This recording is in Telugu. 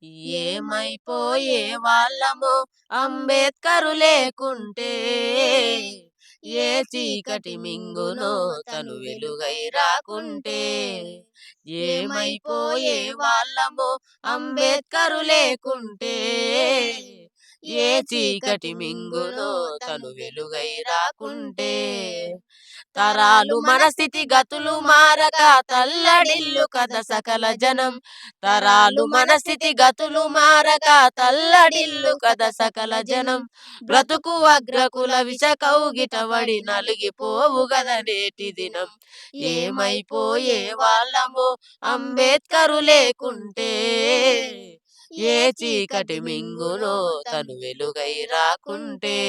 ఏమైపోయే వాళ్ళమో అంబేద్కరు లేకుంటే, ఏ చీకటి మింగునో తను వెలుగై రాకుంటే. ఏమైపోయే వాళ్ళమో అంబేద్కరు లేకుంటే, ఏ చీకటి మింగునో తను వెలుగై రాకుంటే. తరాలు మన స్థితి గతులు మారక తల్లడిల్లు కథ సకల జనం. తరాలు మన స్థితి గతులు మారక తల్లడిల్లు కథ సకల జనం. బ్రతుకు అగ్రకుల విష కౌగిటబడి నలిగిపోవు గద నేటి దినం. ఏమైపోయే వాళ్ళమో అంబేద్కరు లేకుంటే, ఏ చీకటి మింగునో తను వెలుగై రాకుంటే.